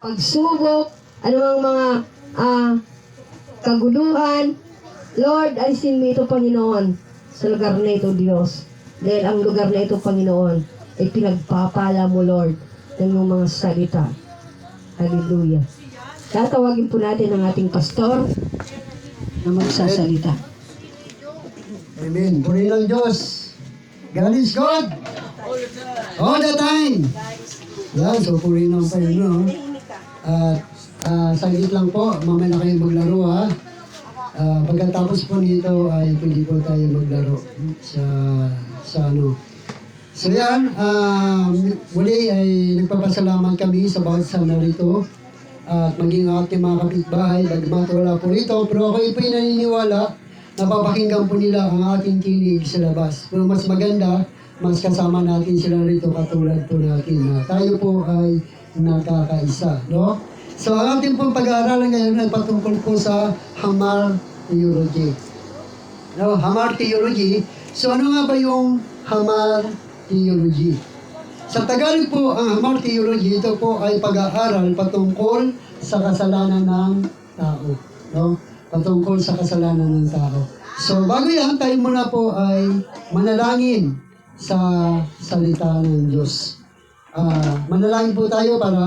pagsubok, anumang mga kaguluhan. Lord, alisin mo ito, Panginoon, sa lugar na ito, Diyos. Dahil ang lugar na ito, Panginoon, ay pinagpapala mo, Lord, ng iyong mga salita. Hallelujah. Tatawagin po natin ang ating pastor na magsasalita. Amen. Purihin ang Diyos. God is God. All the time. Yan, so purihin ang Panginoon. At saglit lang po, mamaya na kayo maglaro ha. Pagkatapos po nito ay pwede po tayo maglaro sa ano. So yan, muli ay nagpapasalamat kami sa bawat sana rito. At maging ating mga kapitbahay, bagmat wala po rito. Pero ako po'y naniniwala na papakinggan po nila ang ating tinig sa labas. Pero mas maganda, mas kasama natin sila rito katulad po natin na tayo po ay nakakaisa. No? So ang ating pong pag-aaralan ngayon ay patungkol po sa Hamar Theology. No, Hamar Theology. So ano nga ba yung Hamar Theology? Sa Tagalog po, ang Hamar Theology, ito po ay pag-aaral patungkol sa kasalanan ng tao. No? Patungkol sa kasalanan ng tao. So bago yan, tayo muna po ay manalangin sa salita ng Diyos. Manalangin po tayo para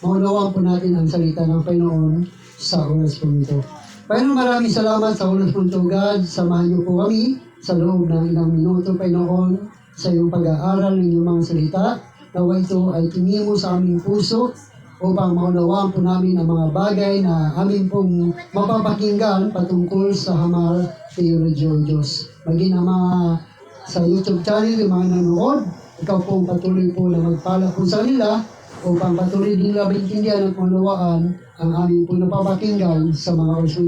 maunawaan po natin ang salita ng Panginoon sa oras po ito. Panginoon, maraming salamat sa oras po ito, God. Samahan niyo po kami sa loob ng ilang minuto, Panginoon, sa iyong pag-aaral ng iyong mga salita. Nawa ito ay tingin mo sa aming puso upang maunawaan po namin ang mga bagay na amin pong mapapakinggan patungkol sa Hamar Theology o Diyos. Maging ang mga sa YouTube channel, yung mga nanonood, ikaw pong patuloy po na magpala po sa nila upang patuloy din nila maintindihan at maunawaan ang aming pong napapakinggan sa mga oras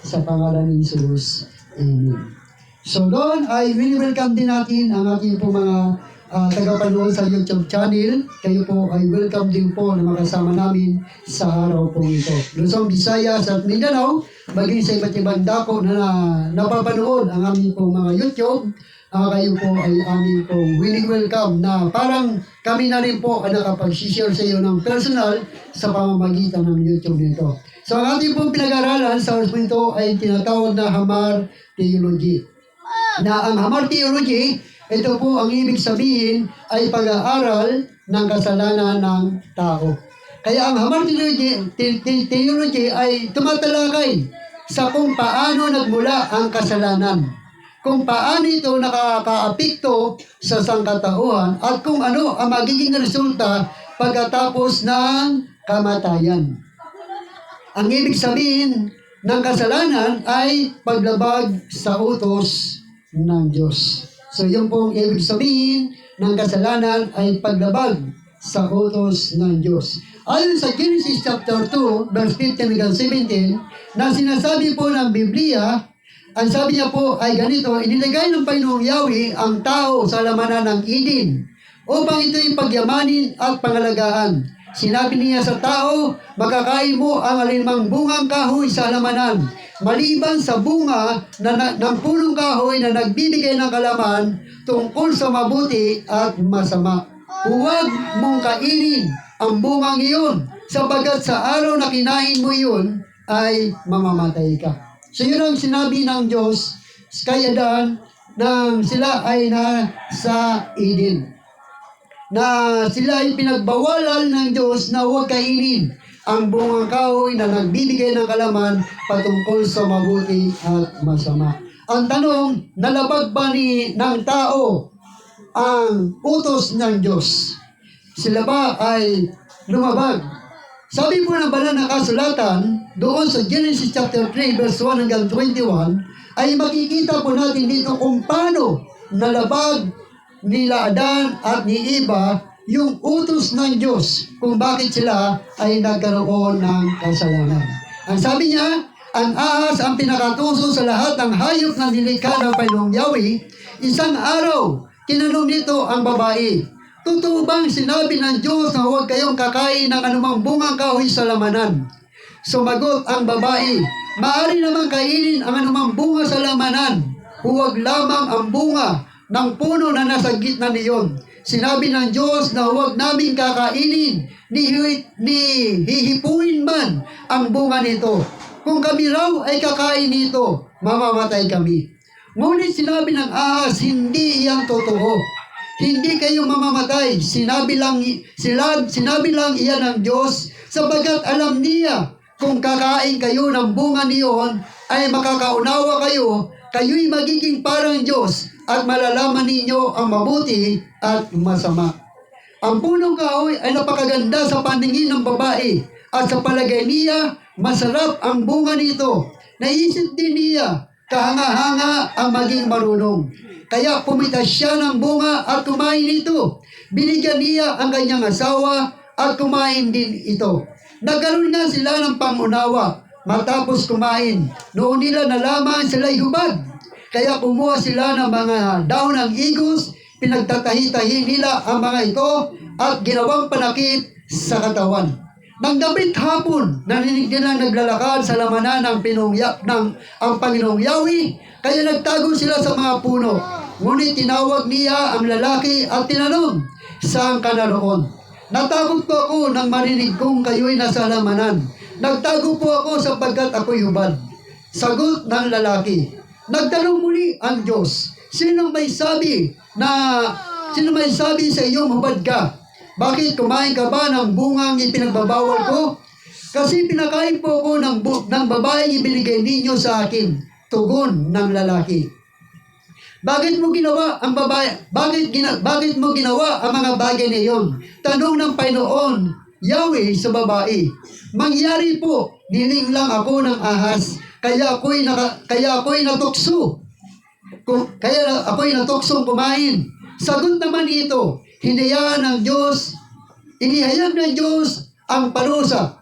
sa pangalan ni Jesus. Amen. So doon ay welcome din natin ang ating po mga tagapanood sa YouTube channel. Kayo po ay welcome din po na makasama namin sa araw po ito. Luzon, Visayas at Mindanao, maging sa iba't ibang dako na napapanood ang aming po mga YouTube. Kayo po ay aming po willing welcome na parang kami na rin po ang nakapag-share sa iyo ng personal sa pamamagitan ng YouTube nito. So ang ating pong pinag-aralan sa oras po ito ay tinatawag na Hamar Theology. Na ang Hamar Theology, ito po ang ibig sabihin ay pag-aaral ng kasalanan ng tao. Kaya ang Hamar Theology ay tumatalakay sa kung paano nagmula ang kasalanan. Kung paano ito nakakaapekto sa sangkatauhan at kung ano ang magiging resulta pagkatapos ng kamatayan. Ang ibig sabihin ng kasalanan ay paglabag sa utos ng Diyos. So yung pong ibig sabihin ng kasalanan ay paglabag sa utos ng Diyos. Ayon sa Genesis chapter 2, verse 15 hanggang 17, na sinasabi po ng Biblia, ang sabi niya po ay ganito, inilagay ng Panginoong Yahweh ang tao sa lamanan ng Eden upang ito'y pagyamanin at pangalagaan. Sinabi niya sa tao, makakain mo ang alinmang bungang kahoy sa halamanan, maliban sa bunga ng punong kahoy na nagbibigay ng kalaman tungkol sa mabuti at masama. Huwag mong kainin ang bungang iyon, sapagat sa araw na kinain mo iyon ay mamamatay ka. So yun ang sinabi ng Diyos kay Adan nang sila ay nasa Eden. Na sila ay pinagbawalan ng Diyos na huwag kainin ang bungang kahoy na nagbibigay ng kalaman patungkol sa mabuti at masama. Ang tanong, nalabag ba ng tao ang utos ng Diyos? Sila ba ay lumabag? Sabi po ng banal na kasulatan, doon sa Genesis chapter 3, verse 1 hanggang 21, ay makikita po natin dito kung paano nalabag nila Adan at ni Eva yung utos ng Diyos kung bakit sila ay nagkaroon ng kasalanan. Ang sabi niya, ang ahas ang pinakatuso sa lahat ng hayop na nilikha ng Panginoong Yahweh. Isang araw, tinanong nito ang babae, totoo bang sinabi ng Diyos na huwag kayong kakain ng anumang bungang kahoy sa lamanan? Sumagot ang babae, maaari namang kainin ang anumang bunga sa lamanan, huwag lamang ang bunga ng puno na nasa gitna niyon, Sinabi ng Diyos na huwag naming kakainin, ni hihipuin man ang bunga nito. Kung kami raw ay kakain nito, mamamatay kami. Ngunit sinabi ng ahas, hindi iyang totoo. Hindi kayo mamamatay. Sinabi lang iyan ng Diyos, sabagat alam niya kung kakain kayo ng bunga niyon, ay makakaunawa kayo, kayo'y magiging parang Diyos at malalaman ninyo ang mabuti at masama. Ang punong kahoy ay napakaganda sa paningin ng babae at sa palagay niya, masarap ang bunga nito. Naisip din niya, kahanga-hanga ang maging marunong. Kaya pumitas siya ng bunga at kumain ito. Binigyan niya ang kanyang asawa at kumain din ito. Nagkaroon nga sila ng pangunawa matapos kumain. Noon nila nalaman sila'y hubad. Kaya kumuha sila ng mga daon ng igos, pinagtatahi-tahi nila ang mga ito at ginawang panakip sa katawan. Nang gabit hapon, narinig nila naglalakad sa lamanan ng ang Panginoong Yahweh, kaya nagtago sila sa mga puno. Ngunit tinawag niya ang lalaki at tinanong, saan ka naroon? Natakot po ako nang marinig kong kayo'y nasa lamanan. Nagtago po ako sapagkat ako'y hubad. Sagot ng lalaki, nagtanong muli ang Diyos, sino may sabi sa iyong hubad ka? Bakit kumain ka ba ng bungang ipinagbabawal ko? Kasi pinakain po ako ng babaeng ibinigay ninyo sa akin. Tugon ng lalaki. Bakit mo ginawa ang mga bagay na iyon? Tanong ng Panginoon Yahweh sa babae. Mangyari po, niling lang ako ng ahas, kaya ako'y natukso. Kaya ako'y natuksong kumain. Sagot naman ito, hinayaan ng Diyos, inihayag ng Diyos ang parusa.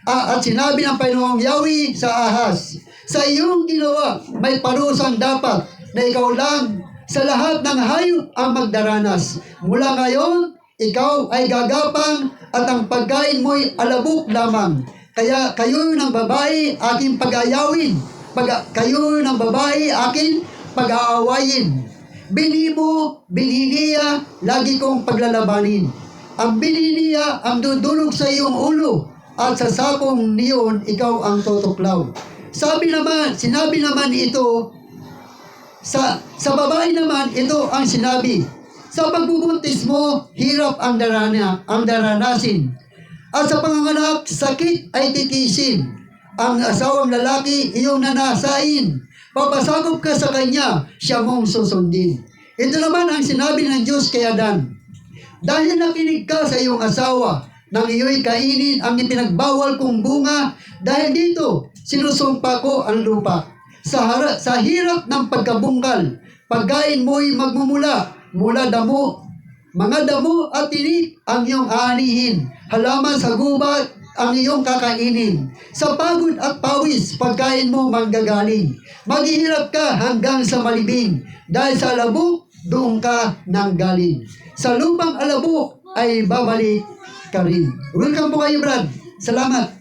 At sinabi ng Panginoong Yahweh sa ahas, sa iyong ginawa, may parusang dapat na ikaw lang sa lahat ng hayop ang magdaranas. Mula ngayon, ikaw ay gagapang at ang pagkain mo'y alabok lamang. Kaya kayo ng babae aking pag-aayawin. Kayo ng babae aking pag-aawayin. Binhi niya, lagi kong paglalabanin. Ang binhi niya ang dudulog sa iyong ulo, at sa sakong niyon ikaw ang tutuklaw. Sinabi naman ito, sa babae naman ito ang sinabi, sa pagbubuntis mo, hirap ang daranasin. At sa panganganak, sakit ay titisin. Ang asawang lalaki, iyong nanasain. Papasakop ka sa kanya, siya mong susundin. Ito naman ang sinabi ng Diyos kay Adan. Dahil nakinig ka sa iyong asawa, nang iyo'y kainin ang ipinagbawal kong bunga, dahil dito, sinusumpa ko ang lupa. Sa hirap ng pagkabungkal, pagkain mo'y magmumula, mula mga damo at tinik ang iyong aanihin, halaman sa gubat ang iyong kakainin. Sa pagod at pawis, pagkain mo manggagaling. Maghihirap ka hanggang sa malibing, dahil sa alabok, doon ka nanggaling. Sa lupang alabok ay babalik ka rin. Welcome po kayo, Brad. Salamat.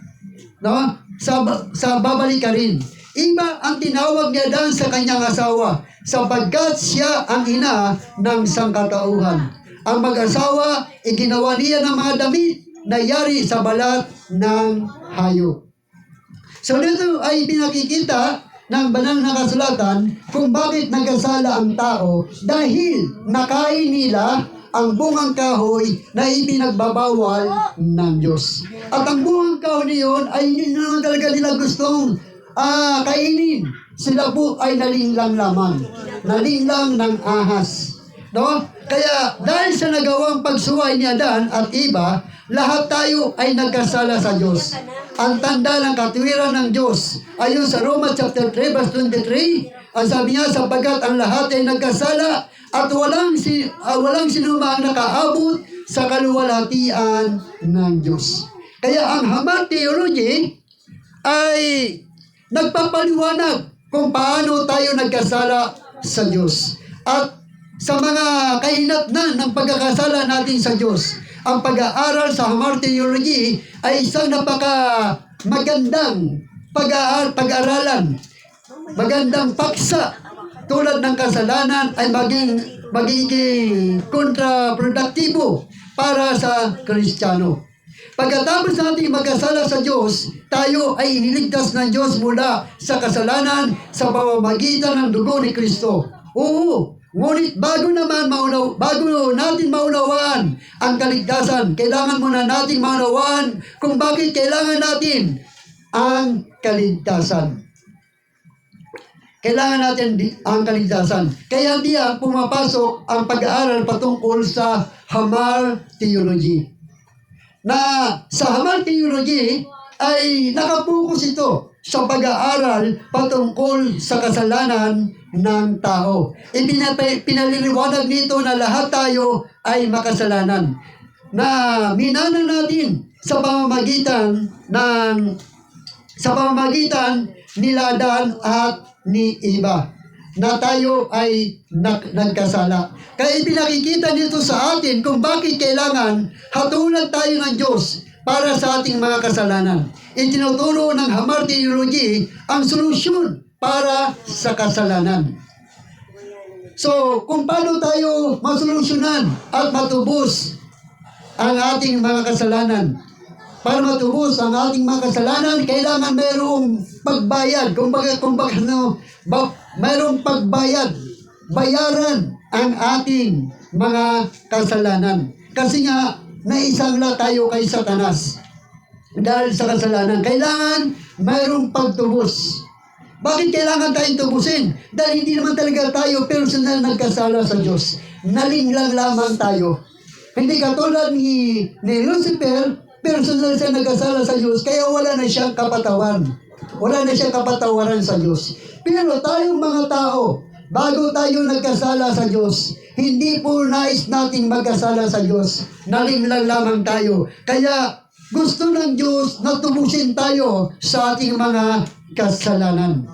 No? Sa babalik ka rin. Iba ang tinawag niya dan sa kanyang asawa, sapagkat siya ang ina ng sangkatauhan. Ang mag-asawa, iginawa niya ng mga damit na yari sa balat ng hayop. So dito ay pinakikita ng banal na kasulatan kung bakit nagkasala ang tao, dahil nakain nila ang bungang kahoy na ipinagbabawal ng Diyos. At ang bungang kahoy niyon ay hindi naman talaga nila gustong kainin. Sila po ay nalinglang lamang. Nalinglang ng ahas. No? Kaya dahil sa nagawang pagsuway ni Adan at Eva, lahat tayo ay nagkasala sa Diyos. Ang tanda ng katwiran ng Diyos, ayon sa Romans chapter 3 verse 23, ang sabi niya, sapagkat ang lahat ay nagkasala at walang sinumang nakaabot sa kaluwalhatian ng Diyos. Kaya ang Hamad Theology ay nagpapaliwanag kung paano tayo nagkasala sa Diyos. At sa mga kahinatnan ng pagkakasala natin sa Diyos, ang pag-aaral sa Hamad Theology ay isang magandang pag-aaralan, magandang paksa. Tulad ng kasalanan ay maging magiging kontraproduktibo para sa Kristiyano. Pagkatapos natin magkasala sa Diyos, tayo ay iniligtas ng Diyos mula sa kasalanan sa pamamagitan ng dugo ni Kristo. Oo, ngunit bago natin maunawaan ang kaligtasan, kailangan muna natin maunawaan kung bakit kailangan natin ang kaligtasan. Kailangan natin ang kaligtasan. Kaya diyan pumapasok ang pag-aaral patungkol sa Hamar Theology. Na sa Hamar Theology ay nakapokus ito sa pag-aaral patungkol sa kasalanan ng tao. Pinaliliwanag nito na lahat tayo ay makasalanan. Na minana natin sa pamamagitan nila Adan at ni Eva na tayo ay nagkasala. Kaya ipinakikita nito sa atin kung bakit kailangan hatulan tayo ng Diyos para sa ating mga kasalanan. Itinuturo ng Hamar Theology ang solusyon para sa kasalanan. So, kung paano tayo masolusyonan at matubos ang ating mga kasalanan. Para matubos ang ating mga kasalanan, kailangan mayroong pagbayad. Mayroong pagbayad. Bayaran ang ating mga kasalanan. Kasi nga, naisangla tayo kay Satanas. Dahil sa kasalanan, kailangan mayroong pagtubos. Bakit kailangan tayong tubusin? Dahil hindi naman talaga tayo personal nagkasala sa Diyos. Nalinglang lamang tayo. Hindi katulad ni Lucifer, personal siya nagkasala sa Diyos, kaya wala na siyang kapatawan. Wala na siyang kapatawaran sa Diyos. Pero tayong mga tao, bago tayo nagkasala sa Diyos, hindi po nais nating magkasala sa Diyos. Nalinglang lamang tayo. Kaya gusto ng Diyos na tubusin tayo sa ating mga kasalanan.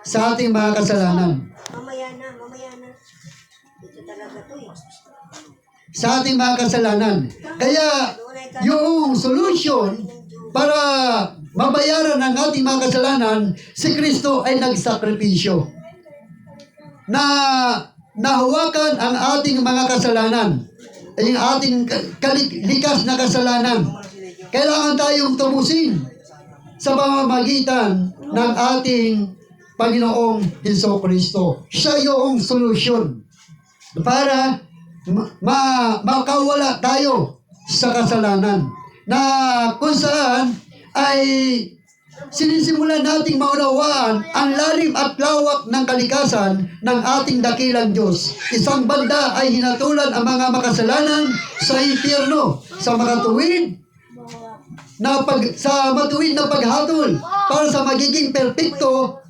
Sa ating mga kasalanan. Mamaya na. Ito talaga to eh. Sa ating mga kasalanan. Kaya, yung solution para mabayaran ang ating mga kasalanan, si Kristo ay nagsakripisyo. Na nahawakan ang ating mga kasalanan. Yung ating likas na kasalanan. Kailangan tayong tubusin sa pamamagitan ng ating Panginoong Jesucristo. Siya yung solusyon para makawala tayo sa kasalanan. Na kung saan ay sinisimulan nating maunawaan ang lalim at lawak ng kalikasan ng ating dakilang Diyos. Isang banda ay hinatulan ang mga makasalanan sa impyerno, sa makatuwid sa matuwid na paghatol para sa magiging perpekto.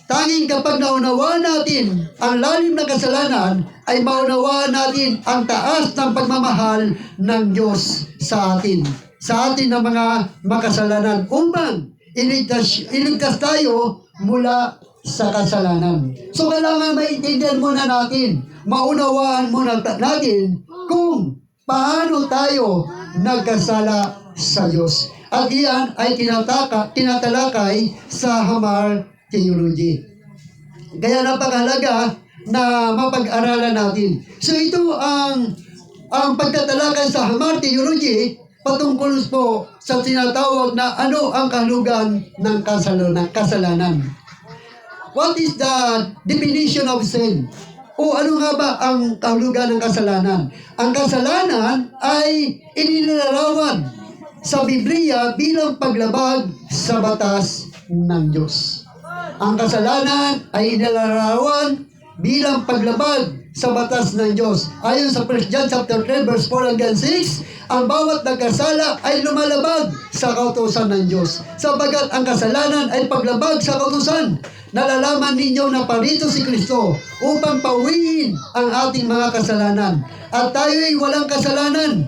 Tanging kapag naunawaan natin ang lalim ng kasalanan, ay maunawaan natin ang taas ng pagmamahal ng Diyos sa atin na mga makasalanan upang iligtas tayo mula sa kasalanan. So kailangan maintindihan muna natin, maunawaan muna natin kung paano tayo nagkasala sa Diyos. At iyan ay tinatalakay sa Hamar Theology. Kaya napakahalaga na mapag-aralan natin. So ito ang pagtatalakay sa Hamar Theology patungkol po sa tinatawag na ano ang kahulugan ng kasalanan. What is the definition of sin? O ano nga ba ang kahulugan ng kasalanan? Ang kasalanan ay ininilarawan sa Biblia bilang paglabag sa batas ng Diyos. Ang kasalanan ay inilarawan bilang paglabag sa batas ng Diyos. Ayon sa 1 John chapter 3 verse 4 hanggang 6, ang bawat nagkasala ay lumalabag sa kautusan ng Diyos. Sapagat ang kasalanan ay paglabag sa kautusan. Nalalaman ninyo na parito si Kristo upang pauwiin ang ating mga kasalanan. At tayo ay walang kasalanan.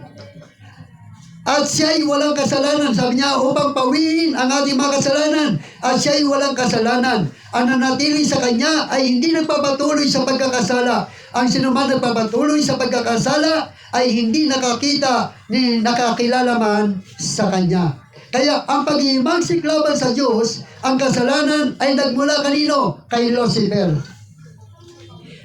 At siya ay walang kasalanan. Sabi niya, upang pawiin ang ating mga kasalanan. At siya ay walang kasalanan. Ang nanatili sa kanya ay hindi nagpapatuloy sa pagkakasala. Ang sinuman nagpapatuloy sa pagkakasala ay hindi nakakita ni nakakilala man sa kanya. Kaya ang pag-iimagsik laban sa Diyos, ang kasalanan ay nagmula kanino? Kay Lucifer.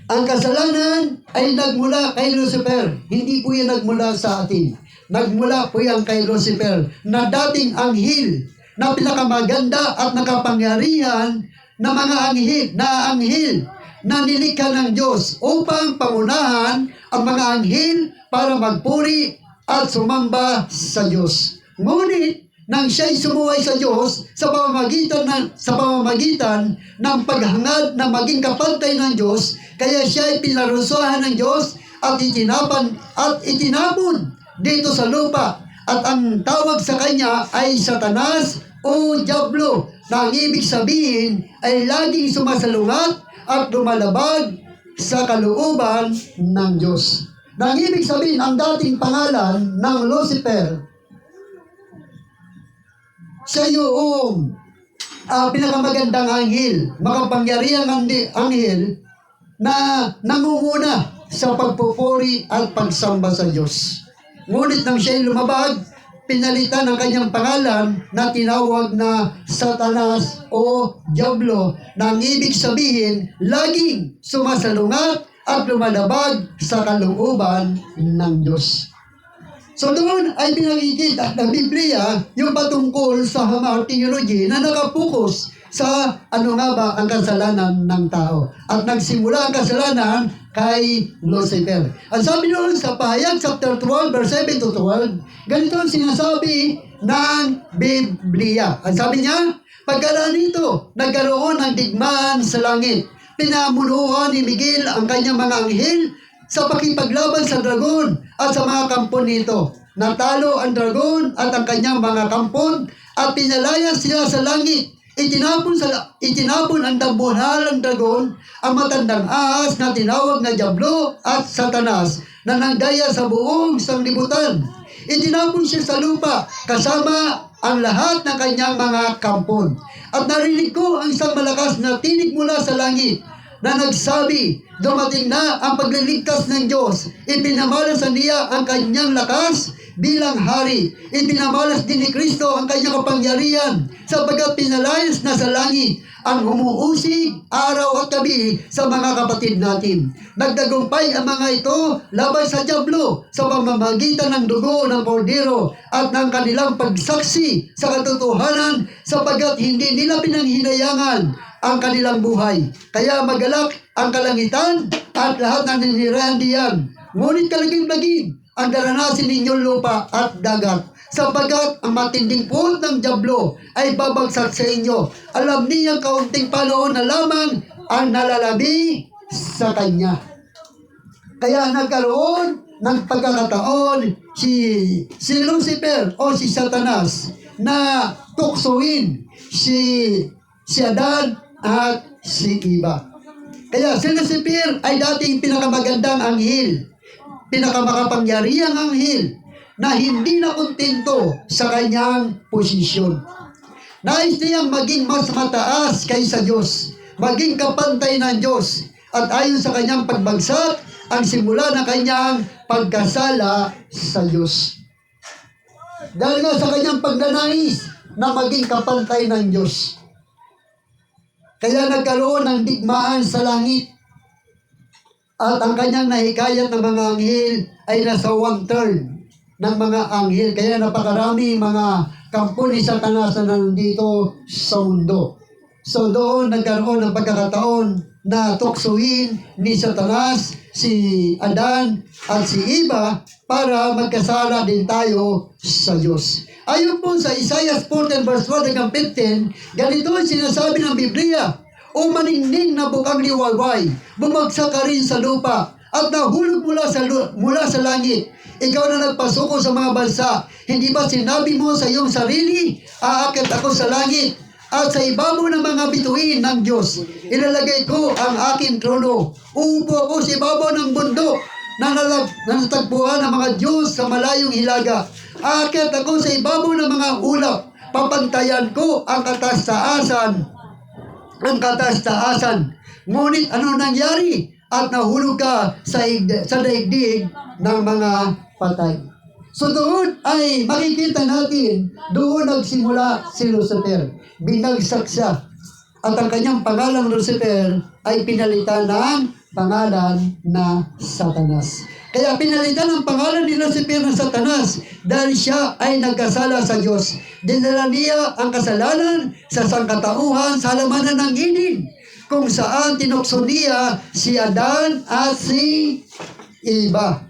Ang kasalanan ay nagmula kay Lucifer. Hindi po yan nagmula sa atin. Nagmula po yan kay Lucifer na dating anghel na pinakamaganda at nakapangyarihan na mga anghel na nilikha ng Diyos upang pangunahan ang mga anghel para magpuri at sumamba sa Diyos. Ngunit nang siya'y sumuway sa Diyos sa pamamagitan ng paghangad na maging kapantay ng Diyos, kaya siya'y pinarusahan ng Diyos at itinapon dito sa lupa. At ang tawag sa kanya ay Satanas o Diablo, na ang ibig sabihin ay laging sumasalungat at lumalabag sa kalooban ng Diyos. Na ang ibig sabihin, ang dating pangalan ng Lucifer, siya yung pinakamagandang anghel, makapangyarihang anghel na nangunguna sa pagpupuri at pagsamba sa Diyos. Ngunit nang siya'y lumabag, pinalitan ang kanyang pangalan na tinawag na Satanas o Diablo, na ang ibig sabihin, laging sumasalungat at lumalabag sa kalooban ng Diyos. So doon ay pinakikita ng Biblia yung patungkol sa Hamar theology na nakapokus sa ano nga ba ang kasalanan ng tao. At nagsimula ang kasalanan kay Lucifer. Ang sabi doon sa Pahayag chapter 12 verse 7 to 12, ganito ang sinasabi ng Biblia. Ang sabi niya, pagkaraan nito, nagkaroon ng digmaan sa langit. Pinamunuan ni Miguel ang kanyang mga anghel sa pakipaglaban sa dragon at sa mga kampon nito. Natalo ang dragon at ang kanyang mga kampon at pinalayas sila sa langit. Itinapon ang dambuhalang dragon, ang matandang ahas na tinawag na Diablo at Satanas, na nagdaya sa buong sanglibutan. Itinapon siya sa lupa kasama ang lahat ng kanyang mga kampon. At narinig ko ang isang malakas na tinig mula sa langit na nagsabi, dumating na ang pagliligtas ng Diyos. Ipinamalas niya ang kanyang lakas bilang hari. Ipinamalas din ni Kristo ang kanyang kapangyarihan, sapagkat pinalayas na sa langit ang humuusig araw at gabi sa mga kapatid natin. Nagdagumpay ang mga ito laban sa Diablo sa pamamagitan ng dugo ng Kordero at ng kanilang pagsaksi sa katotohanan, sapagkat hindi nila pinanghinayangan ang kanilang buhay. Kaya magalak ang kalangitan at lahat ng ninirahan diyan. Ngunit kalaging-laging ang daranasin ninyong lupa at dagat, sapagkat ang matinding puot ng Diablo ay babagsak sa inyo. Alam niyang kaunting panahon na lamang ang nalalabi sa kanya. Kaya nagkaroon ng pagkakataon si Lucifer o si Satanas na tuksoin si Adan at si Eva. Kaya si Lucifer ay dating pinakamagandang anghel, pinakamakapangyarihang anghel, na hindi na kontento sa kanyang posisyon. Nais niyang maging mas mataas kaysa Diyos, maging kapantay ng Diyos, at ayon sa kanyang pagbagsak, ang simula ng kanyang pagkasala sa Diyos. Dahil nga sa kanyang pagnanais na maging kapantay ng Diyos, kaya nagkaroon ng digmaan sa langit. At ang kanyang nahikayat ng mga anghel ay nasa 1/3 ng mga anghel. Kaya napakarami mga kampo ni Satanas na nandito sa mundo. So doon nagkaroon ng pagkakataon na tuksuin ni Satanas si Adan at si Eva para magkasala din tayo sa Diyos. Ayon po sa Isaiah 14 verse 1 hanggang 15, ganito ang sinasabi ng Biblia, o maningning na bukang liwayway, bumagsak ka rin sa lupa, at nahulog mula sa langit. Ikaw na nagpasuko sa mga bansa, hindi ba sinabi mo sa iyong sarili, aakit ako sa langit, at sa ibabaw ng mga bituin ng Diyos, ilalagay ko ang aking trono. Uupo ako sa ibabaw ng bundok na natagpuan ng mga Diyos sa malayong hilaga. Aakit ako sa ibabaw ng mga ulap, papantayan ko ang katastaasan. Ngunit ano nangyari? At nahulog ka sa daigdig ng mga patay. So doon ay makikita natin, doon nagsimula si Lucifer. Binagsak siya. At ang kanyang pangalang Lucifer ay pinalitan ng pangalan na Satanas. Kaya pinalitan ang pangalan ni Lucifer ng Satanas dahil siya ay nagkasala sa Diyos. Dinala niya ang kasalanan sa sangkatauhan sa halamanan ng Eden, kung saan tinukso niya si Adan at si Eva.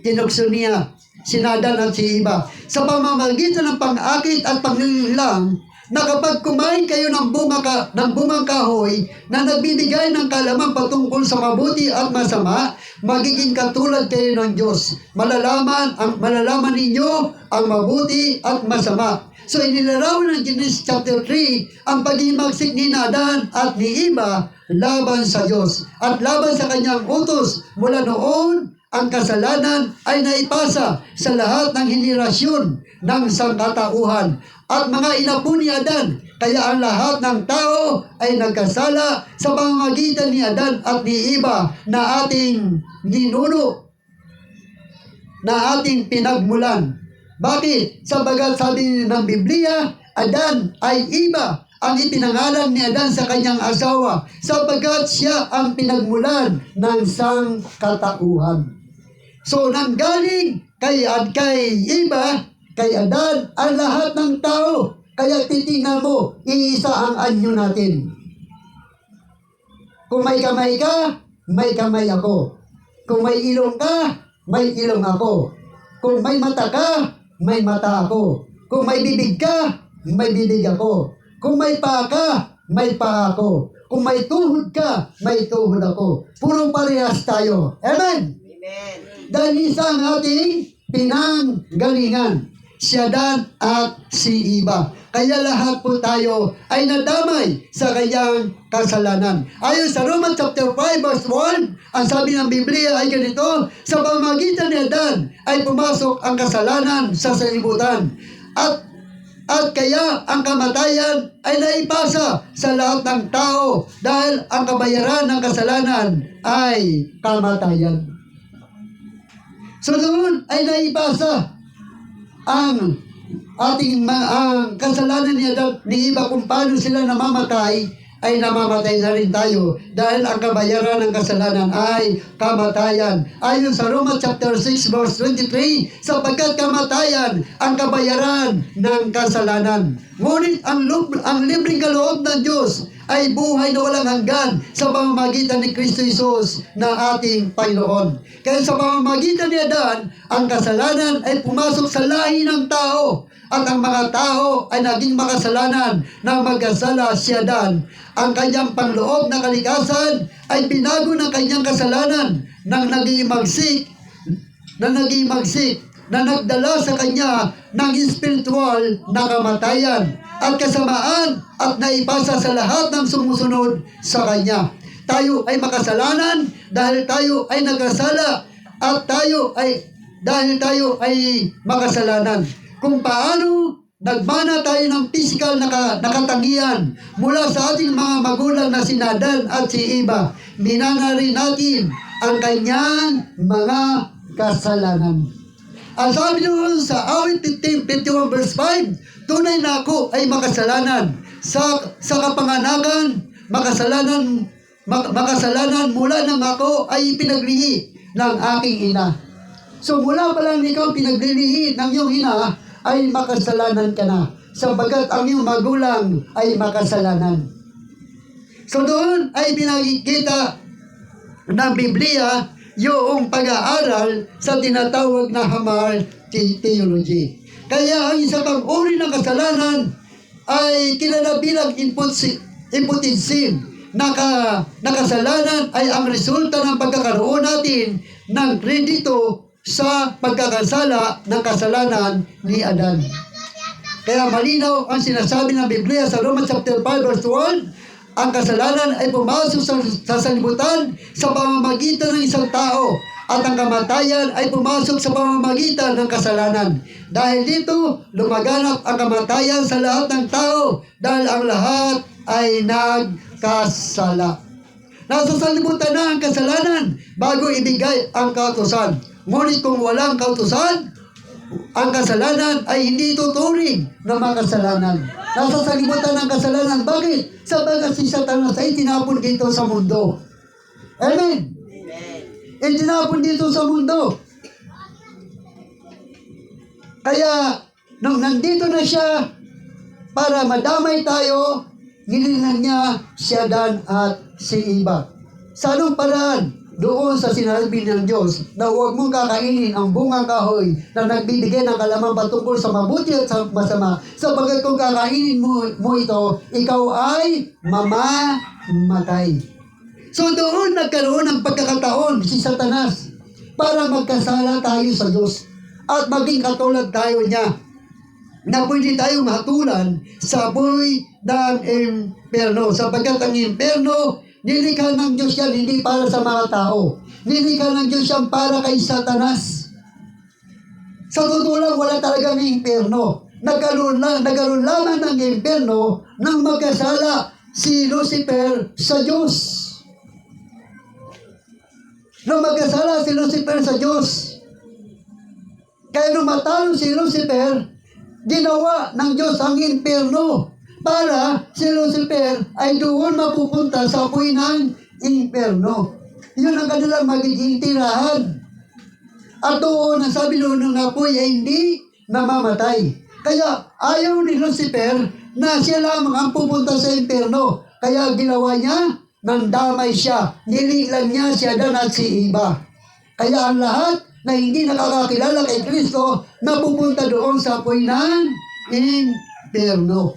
Tinukso niya si Adan at si Eva sa pamamagitan ng pang-akit at panglilang na kapag kumain kayo ng bungang kahoy na nagbibigay ng kaalaman patungkol sa mabuti at masama, magiging katulad kayo ng Diyos. Malalaman ninyo ang mabuti at masama. So inilarawan ng Genesis chapter 3 ang paghimagsik ni Adan at ni Eva laban sa Diyos at laban sa kanyang utos. Mula noon, ang kasalanan ay naipasa sa lahat ng henerasyon ng sangkatauhan at mga inapo ni Adan. Kaya ang lahat ng tao ay nagkasala sa pamamagitan ni Adan at ni Eva na ating ninuno, na ating pinagmulan. Bakit? Sabagat sabi ng Biblia, Adan ay Eva ang ipinangalan ni Adan sa kanyang asawa, sabagat siya ang pinagmulan ng sangkatauhan. So, nanggaling kay Eva, kay Adan, ang lahat ng tao. Kaya titingnan mo, iisa ang anyo natin. Kung may kamay ka, may kamay ako. Kung may ilong ka, may ilong ako. Kung may mata ka, may mata ako. Kung may bibig ka, may bibig ako. Kung may paa ka, may paa ako. Kung may tuhod ka, may tuhod ako. Puro parehas tayo. Amen? Amen. Dahil isa ang ating pinanggalingan, si Adan at si Eva. Kaya lahat po tayo ay nadamay sa kanyang kasalanan. Ayon sa Romans chapter 5 verse 1, ang sabi ng Biblia ay ganito, sa pamamagitan ni Adan ay pumasok ang kasalanan sa sanlibutan. At kaya ang kamatayan ay naipasa sa lahat ng tao dahil ang kabayaran ng kasalanan ay kamatayan. So doon ay naipasa ang ang kasalanan ni Eva kung paano sila namamatay, ay namamatay na rin tayo dahil ang kabayaran ng kasalanan ay kamatayan. Ayon sa Romans chapter 6 verse 23, sapagkat kamatayan ang kabayaran ng kasalanan. Ngunit ang libreng kaloob ng Diyos ay buhay na walang hanggan sa pamamagitan ni Kristo Jesus na ating Panginoon. Kaya sa pamamagitan ni Adan, ang kasalanan ay pumasok sa lahi ng tao. At ang mga tao ay naging makasalanan na magkasala si Adan. Ang kanyang panloob na kalikasan ay binago ng kanyang kasalanan nang nag-iimagsik na nagdala sa kanya ng spiritual na kamatayan at kasamaan at naipasa sa lahat ng sumusunod sa kanya. Tayo ay makasalanan dahil tayo ay nagkasala at dahil tayo ay makasalanan. Kung paano nagmana tayo ng physical na katangian mula sa ating mga magulang na si Adan at si Eva, minana rin natin ang kanyang mga kasalanan. Ang sabi doon sa awit 51 verse 5, tunay na ako ay makasalanan. Sa kapanganakan, makasalanan mula nang ako ay pinaglihi ng aking ina. So mula pa lang ikaw pinaglilihi ng iyong ina, ay makasalanan ka na, sabagat ang iyong magulang ay makasalanan. So doon ay pinakikita ng Biblia yung pag-aaral sa tinatawag na Hamar Theology. Kaya ang isa pang uri ng kasalanan ay kilala bilang imputed sin. Kasalanan ay ang resulta ng pagkakaroon natin ng kredito sa pagkakasala ng kasalanan ni Adan. Kaya malinaw ang sinasabi ng Biblia sa Romans chapter 5 verse 1, ang kasalanan ay pumasok sa sanlibutan sa pamamagitan ng isang tao at ang kamatayan ay pumasok sa pamamagitan ng kasalanan. Dahil dito, lumaganap ang kamatayan sa lahat ng tao dahil ang lahat ay nagkasala. Nasa sanlibutan na ang kasalanan bago ibigay ang kautusan. Ngunit kung walang kautusan, ang kasalanan ay hindi tuturing na makasalanan. Nasa sanlibutan ng kasalanan. Bakit? Sabagat si Satanas ay tinapon dito sa mundo. Amen. Itinapon dito sa mundo. Kaya, nung nandito na siya, para madamay tayo, ginilan niya si Adan at si Eva. Sa anong paraan? Doon sa sinabi ng Diyos na huwag mong kakainin ang bungang kahoy na nagbibigay ng kalaman patungkol sa mabuti at sa masama. Sapagkat kung kakainin mo ito, ikaw ay mamamatay. So doon nagkaroon ng pagkakataon si Satanas para magkasala tayo sa Diyos at maging katulad tayo niya na pwede tayong hatulan sa apoy ng impyerno. Sapagkat ang impyerno, nilikha ng Diyos yan, hindi para sa mga tao. Nilikha ng Diyos yan para kay Satanas. Sa totoo lang, wala talagang impyerno. Nagkaroon lamang ng impyerno nang magkasala si Lucifer sa Diyos. Nang magkasala si Lucifer sa Diyos. Kaya nung matalo si Lucifer, ginawa ng Diyos ang impyerno para si Lucifer ay doon mapupunta sa apoy ng impyerno. Yun ang kanilang magiging tirahan. At doon, ang sabi doon ng apoy ay hindi namamatay. Kaya ayaw ni Lucifer na siya lamang ang pupunta sa impyerno. Kaya ginawa niya, nandamay siya. Niliglan niya si Adan at si Eva. Kaya ang lahat na hindi nakakakilala kay Kristo, napupunta doon sa apoy ng impyerno.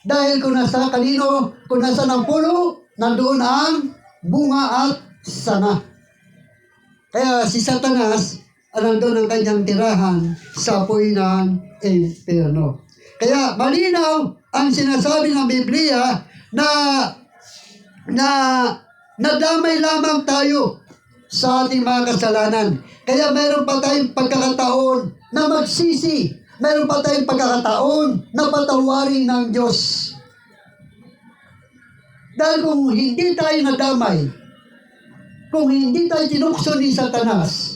Dahil kung nasa kanino, kung nasa ng puno, nandoon ang bunga at sanga. Kaya si Satanas, nandoon ang kanyang tirahan sa apoy ng impyerno. Kaya malinaw ang sinasabi ng Biblia na nadamay lamang tayo sa ating mga kasalanan. Kaya mayroon pa tayong pagkakataon na magsisi. Mayroon pa tayong pagkakataon na patawarin ng Diyos. Dahil kung hindi tayo nadamay, kung hindi tayo tinukso ni Satanas,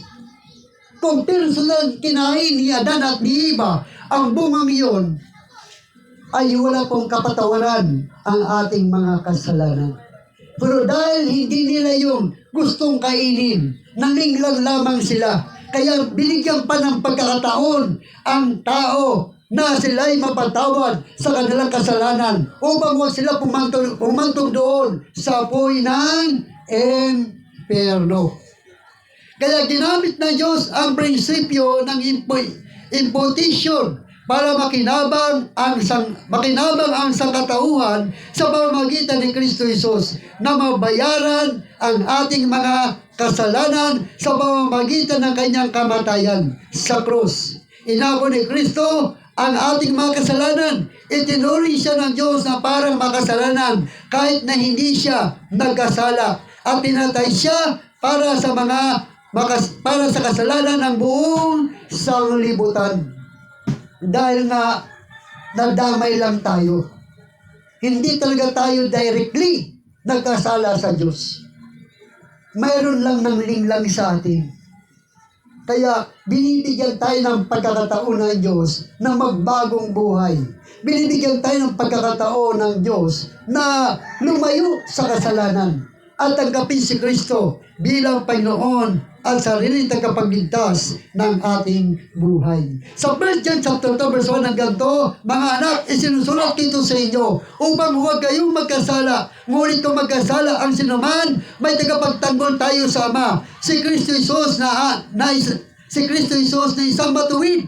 kung personal kinain ni Adan at ni Eva ang bungang iyon, ay wala pong kapatawaran ang ating mga kasalanan. Pero dahil hindi nila yung gustong kainin, nalinglang lamang sila. Kaya binigyan pa ng pagkakataon ang tao na sila'y mapatawad sa kanilang kasalanan upang huwag sila pumantong doon sa apoy ng impyerno. Kaya ginamit ng Diyos ang prinsipyo ng imposition para makinabang ang sangkatauhan sa pamamagitan ni Kristo Jesus na mabayaran ang ating mga kasalanan sa pamamagitan ng kanyang kamatayan sa krus. Inako ni Kristo ang ating mga kasalanan. Itinuri siya ng Diyos na parang makasalanan kahit na hindi siya nagkasala. At pinatay siya para sa kasalanan ng buong sanglibutan. Dahil nga nadamay lang tayo. Hindi talaga tayo directly nagkasala sa Diyos. Mayroon lang ng linglang sa atin. Kaya binibigyan tayo ng pagkakataon ng Diyos na magbagong buhay. Binibigyan tayo ng pagkakataon ng Diyos na lumayo sa kasalanan at tanggapin si Kristo bilang Panginoon at sariling tagapagligtas ng ating buhay. Sa 1 John chapter 2 verse 1 hanggang 2, mga anak, isinusulat kito sa inyo upang huwag kayong magkasala. Ngunit kung magkasala ang sinuman, may tagapagtanggol tayo sa Ama, si Kristo Jesus na isang matuwid.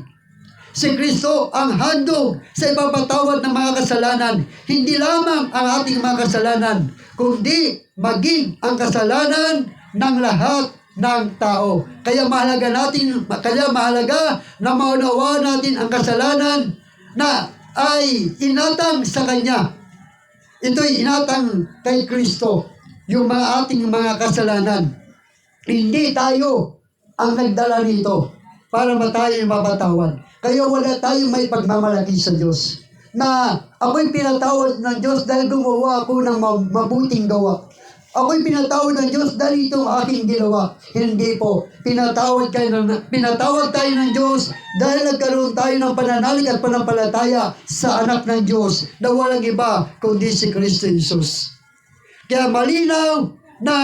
Si Kristo ang handog sa ipapatawad ng mga kasalanan. Hindi lamang ang ating mga kasalanan, kundi maging ang kasalanan ng lahat ng tao. Kaya mahalaga na maunawaan natin ang kasalanan na ay inatang sa Kanya. Ito'y inatang kay Kristo, yung mga ating mga kasalanan. Hindi tayo ang nagdala nito para tayo mapatawad. Kaya wala tayong may pagmamalaki sa Diyos. Na ako'y pinatawad ng Diyos dahil gumawa ako ng mabuting gawa. Ako'y pinatawad ng Diyos dahil itong aking ginawa. Hindi po. Pinatawad tayo ng Diyos dahil nagkaroon tayo ng pananalig at panampalataya sa anak ng Diyos na walang iba kundi si Kristo Jesus. Kaya malinaw na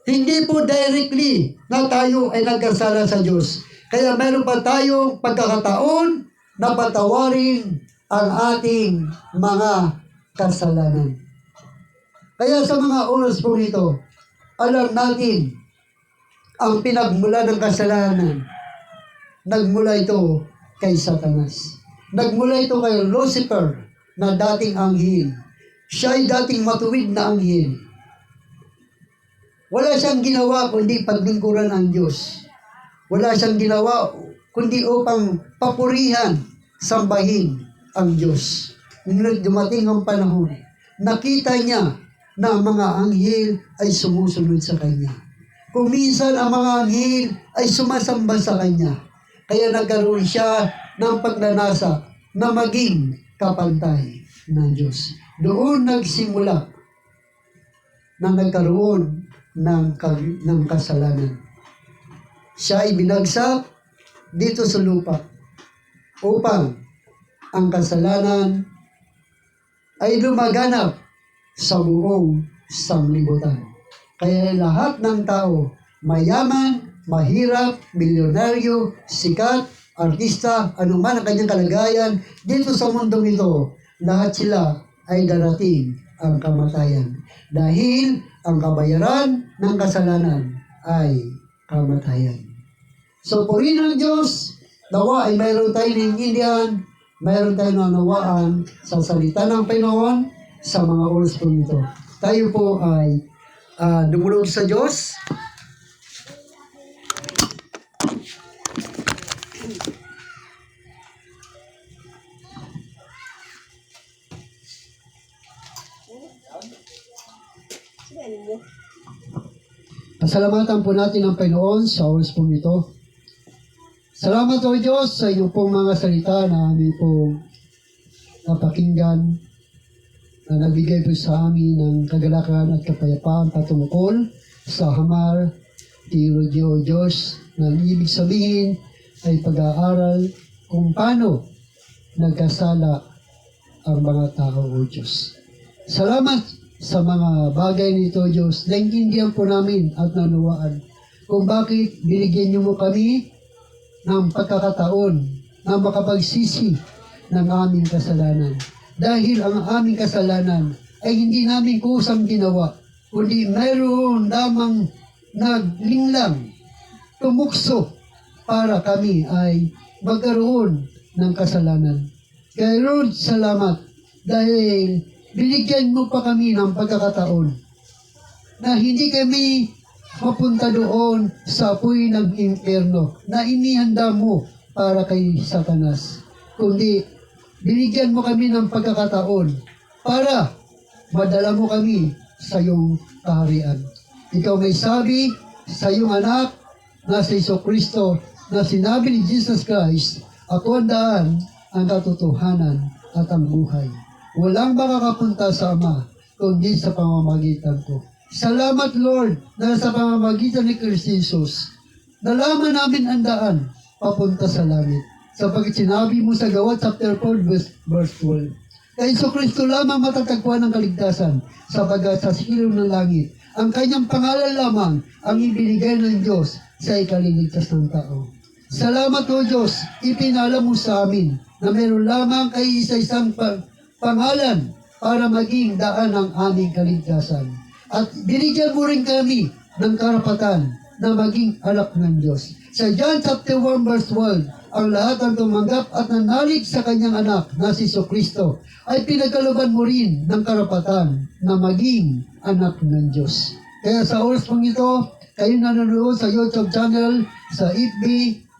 Hindi po directly na tayo ay nagkasala sa Diyos. Kaya meron pa tayong pagkakataon na patawarin ang ating mga kasalanan. Kaya sa mga oras po nito, alam natin ang pinagmula ng kasalanan. Nagmula ito kay Satanas. Nagmula ito kay Lucifer na dating anghel. Siya ay dating matuwid na anghel. Wala siyang ginawa kundi paglingkuran ang Diyos. Wala siyang ginawa kundi upang papurihan, sambahin ang Diyos. Ngunit dumating ang panahon, nakita niya na ang mga anghel ay sumusunod sa Kanya. Kung minsan ang mga anghel ay sumasamba sa Kanya. Kaya nagkaroon siya ng pagnanasa na maging kapantay ng Diyos. Doon nagsimula na nagkaroon ng kasalanan. Siya ay binagsak dito sa lupa upang ang kasalanan ay lumaganap sa buong sanglibutan. Kaya lahat ng tao, mayaman, mahirap, milyonaryo, sikat, artista, anuman ang kanyang kalagayan, dito sa mundong ito, lahat sila ay darating ang kamatayan. Dahil ang kabayaran ng kasalanan ay kamatayan. So, purihin ang Diyos, nawa ay mayroon tayo naiintindihan, mayroon tayo nanawaan sa salita ng Panginoon sa mga oras po nito. Tayo po ay dumulog sa Diyos. Pasalamatan po natin ang Panginoon sa oras po nito. Salamat o Diyos sa inyong pong mga salita na amin pong napakinggan na nagbigay po sa amin ng kagalakan at kapayapaan patungkol sa hamar, theology o Diyos na ibig sabihin ay pag-aaral kung paano nagkasala ang mga tao o Diyos. Salamat sa mga bagay nito, Diyos. Naintindihan po namin at nanuwaan kung bakit binigyan niyo mo kami ng pagkakataon na makapagsisi ng aming kasalanan. Dahil ang aming kasalanan ay hindi namin kusang ginawa, kundi mayroon lamang naglinglang, tumukso para kami ay magkaroon ng kasalanan. Kaya Lord, salamat dahil binigyan mo pa kami ng pagkakataon na hindi kami mapunta doon sa apoy ng impyerno na inihanda mo para kay Satanas. Kundi, binigyan mo kami ng pagkakataon para madala mo kami sa iyong kaharian. Ikaw may sabi sa iyong anak na si Jesucristo na sinabi ni Jesus Christ, ako ang daan, ang katotohanan at ang buhay. Walang makakapunta sa Ama kundi sa pamamagitan ko. Salamat Lord na sa pamamagitan ni Kristo Jesus, nalaman namin ang daan papunta sa langit. Sapagkat sinabi mo sa Gawa chapter 4 verse 12, kay Jesucristo lamang matatagpuan ng kaligtasan sapagkat sa silong ng langit, ang kanyang pangalan lamang ang ibinigay ng Diyos sa ikaliligtas ng tao. Salamat o Diyos, ipinala mo sa amin na meron lamang kay isa-isang pangalan para maging daan ng aming kaligtasan. At binigyan mo rin kami ng karapatan na maging anak ng Diyos. Sa John chapter 1 verse 12, ang lahat ng tumanggap at nanalig sa kanyang anak na si Jesucristo ay pinagkalooban mo rin ng karapatan na maging anak ng Diyos. Kaya sa oras pong ito, kayo nanonood sa YouTube channel, sa FB,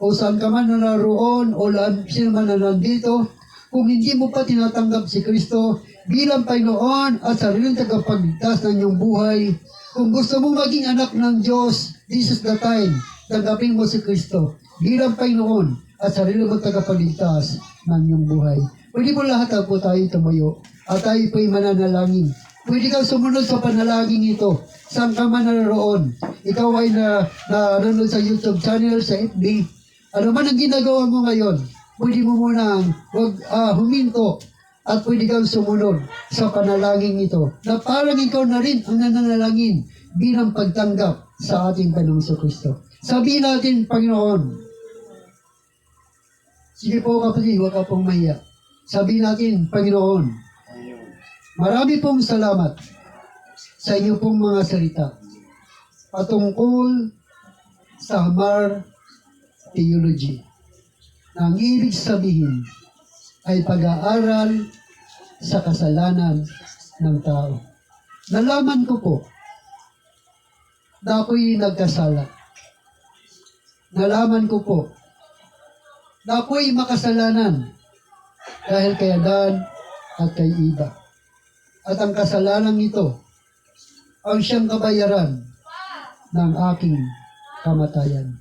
o saan ka man naroon, o sino man na nandito, kung hindi mo pa tinatanggap si Kristo bilang Panginoon at sariling tagapagligtas ng iyong buhay, kung gusto mo maging anak ng Diyos, this is the time. Tanggapin mo si Kristo bilang Panginoon at sarili mo tagapagligtas ng iyong buhay. Pwede po lahat po tayo tumayo at tayo po'y mananalangin. Pwede kang sumunod sa panalangin ito. Saan ka man naroon. Ikaw ay nanonood sa YouTube channel, sa FB. Ano man ang ginagawa mo ngayon, pwede mo munang huminto at pwede kang sumunod sa panalangin ito. Na parang ikaw na rin ang nananalangin bilang pagtanggap sa ating Panginoong Kristo. Sabihin natin, Panginoon, sige po kapatid, huwag ka pong mahiya. Sabihin natin, Panginoon, marami pong salamat sa inyo pong mga salita patungkol sa Hamar Theology. Ang ibig sabihin ay pag-aaral sa kasalanan ng tao. Nalaman ko po na ako'y nagkasala. Nalaman ko po na ako'y makasalanan dahil kay Adan at kay Eva. At ang kasalanan ito ang siyang kabayaran ng aking kamatayan.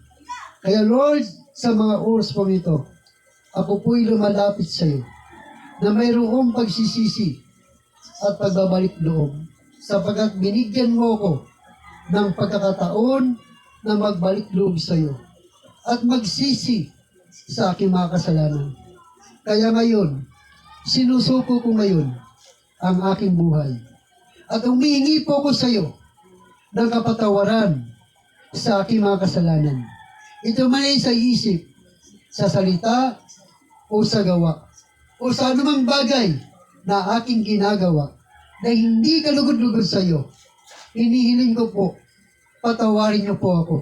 Kaya Lord, sa mga oras po ito, ako po'y lumalapit sa iyo na mayroong pagsisisi at pagbabalik loob sapagkat binigyan mo ko ng pagkakataon na magbalik loob sa iyo at magsisi sa aking mga kasalanan. Kaya ngayon, sinusuko ko ngayon ang aking buhay at humihingi po ko sa iyo ng kapatawaran sa aking mga kasalanan. Ito man ay sa isip, sa salita, o sa gawa, o sa anumang bagay na aking ginagawa na hindi kalugod-lugod sa iyo. Hinihiling ko po, patawarin niyo po ako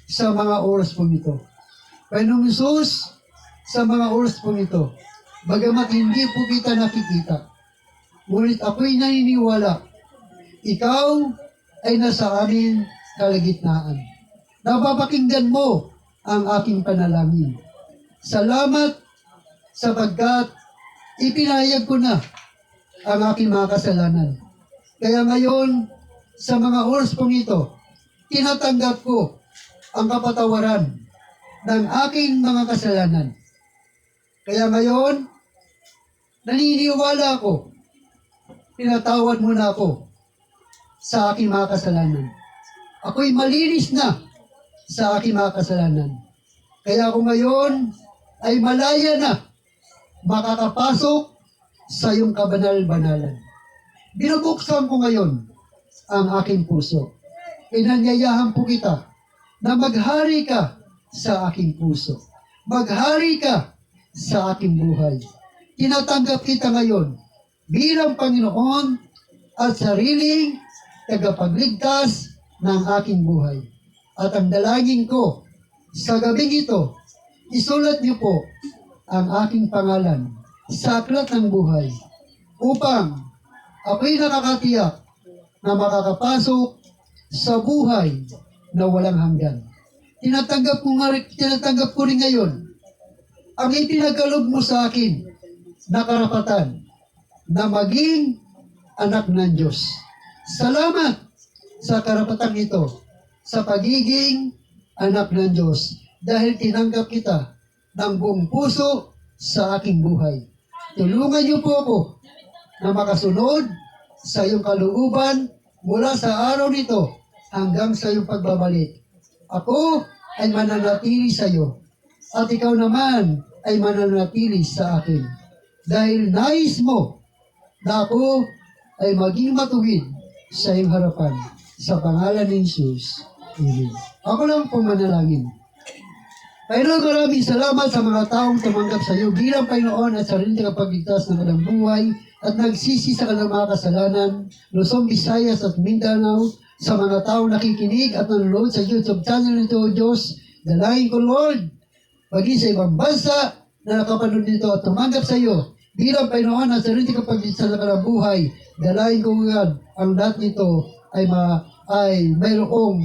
sa mga oras po nito. Panginoong Hesus, sa mga oras po nito, bagamat hindi po kita nakikita, ngunit ako'y naniniwala, ikaw ay nasa amin kalagitnaan. Napapakinggan mo ang aking panalangin. Salamat sapagkat ipinahayag ko na ang aking mga kasalanan. Kaya ngayon, sa mga oras pong ito, tinatanggap ko ang kapatawaran ng aking mga kasalanan. Kaya ngayon, naniniwala ako, pinatawad mo na ako sa aking mga kasalanan. Ako'y malinis na sa aking mga kasalanan. Kaya ako ngayon ay malaya na makakapasok sa iyong kabanal-banalan. Binubuksan ko ngayon ang aking puso. Inanyayahan po kita na maghari ka sa aking puso. Maghari ka sa aking buhay. Tinatanggap kita ngayon bilang Panginoon at sariling tagapagligtas ng aking buhay. At ang dalangin ko sa gabing ito, isulat niyo po ang aking pangalan sa aklat ng buhay upang ako'y nakakatiyak na makakapasok sa buhay na walang hanggan. Tinatanggap ko rin ngayon ang ipinagkaloob mo sa akin na karapatan na maging anak ng Diyos. Salamat sa karapatan ito sa pagiging anak ng Diyos dahil tinanggap kita ng buong puso sa aking buhay. Tulungan niyo po ako na makasunod sa iyong kalooban mula sa araw nito hanggang sa iyong pagbabalik. Ako ay mananatili sa iyo at ikaw naman ay mananatili sa akin. Dahil nais mo na ako ay maging matuwid sa iyong harapan sa pangalan ni Jesus. Amen. Ako lang pong manalangin. Panginoon, maraming salamat sa mga taong tumanggap sa iyo bilang Panginoon at sariling tagapagligtas ng kanilang buhay at nagsisi sa kanilang mga kasalanan, Luzon, Visayas at Mindanao, sa mga taong nakikinig at nanonood sa YouTube channel nito, O Diyos. Dalangin ko, Lord, maging sa ibang bansa na nakapanood nito at tumanggap sa iyo bilang Panginoon at sariling tagapagligtas ng kanilang buhay. Dalangin ko, God, ang lahat nito ay mayroong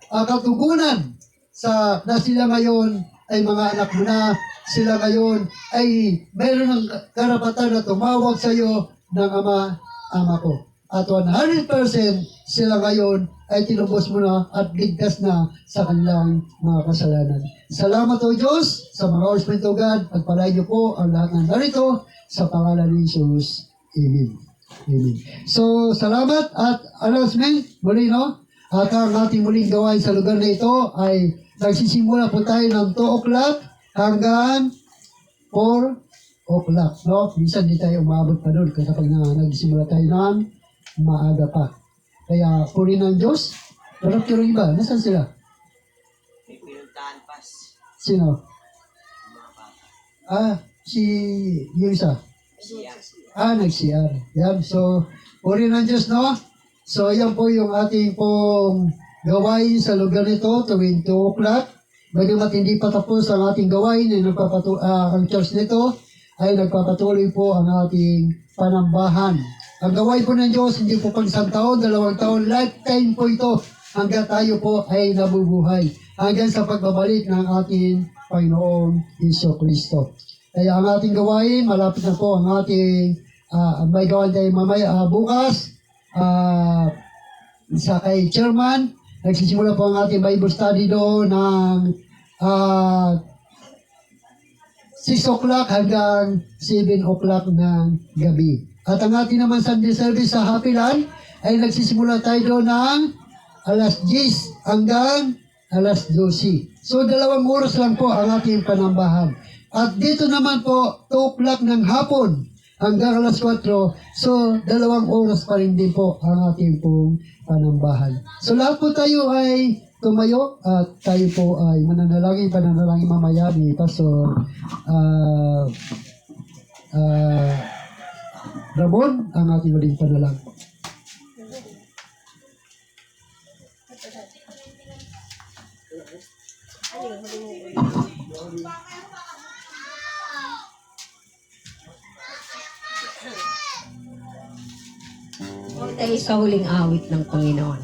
katugunan sa na sila ngayon ay mga anak mo na, sila ngayon ay mayroon ng karapatan na tumawag sa iyo ng ama ko. At 100% sila ngayon ay tinubos mo na at ligtas na sa kanilang mga kasalanan. Salamat o Diyos sa mga oras mo ito, God. Pagpalain niyo po ang lahat ng narito sa pangalan ni Jesus. Amen. Amen. So, salamat at announcement muli, no? At ang ating muling gawain sa lugar na ito ay nagsisimula po tayo ng 2 o'clock hanggang 4 o'clock, no? Minsan di tayo umabot pa doon kapag nagsimula tayo ng maaga pa. Kaya puri ng Diyos. Pero yung iba, nasaan sila? May pinuntahan pas. Sino? Si yung isa. Siya. Nag-CR. Yan. So, puri ng Diyos, no? So, yan po yung ating pong gawain sa lugar nito tuwing 2 o'clock. Bagamat hindi pa tapos ang ating gawain, ang church nito ay nagpapatuloy po ang ating panambahan. Ang gawain po ng Diyos, hindi po pang 1 taon, 2 taon, lifetime po ito hanggang tayo po ay nabubuhay. Hanggang sa pagbabalik ng ating Panginoong Hesus Kristo. Kaya ang ating gawain, malapit na po ang ating may gawain tayo mamaya bukas. Sa kay chairman, nagsisimula po ang ating Bible study doon ng 6 o'clock hanggang 7 o'clock ng gabi. At ang ating naman Sunday service sa Happyland ay nagsisimula tayo doon ng alas 10 hanggang alas 12. So 2 oras lang po ang ating panambahan. At dito naman po 2 o'clock ng hapon hanggang alas 4. So 2 oras pa rin din po ang ating pong panambahan. So lahat po tayo ay tumayo at tayo po ay pananalangin mamaya ni Pastor Ramon ang ating uling panalangin. Huwag tayo sa huling awit ng Panginoon.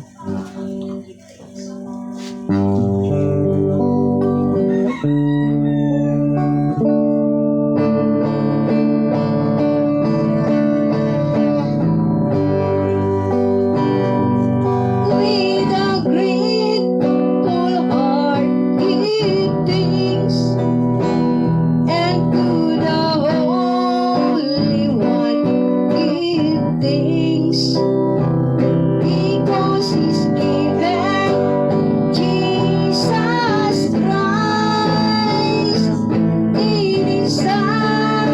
With a grateful heart, give thanks, and to the Holy One, give thanks, because He's given Jesus Christ in His Son.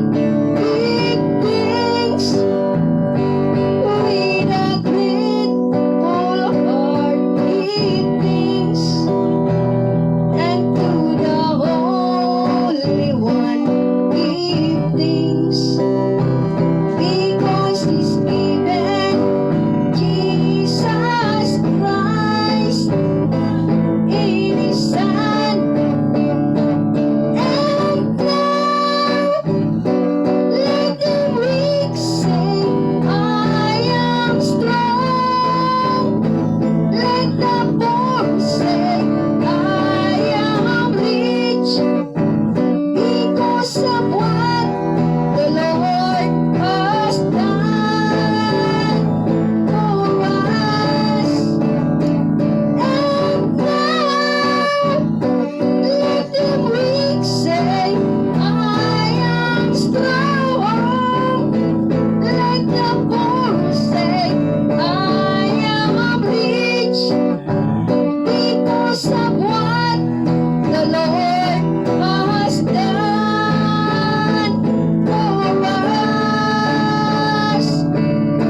Give thanks with a grateful heart, give thanks, and to the Holy One, give thanks, because He's given Jesus Christ in His Son. And now let the weak say, I am strong. Let the poor say, I am rich, because of what the Lord has done for us. And now let the weak say, I am strong. Let the poor say, I am rich, because of what the Lord has done for us.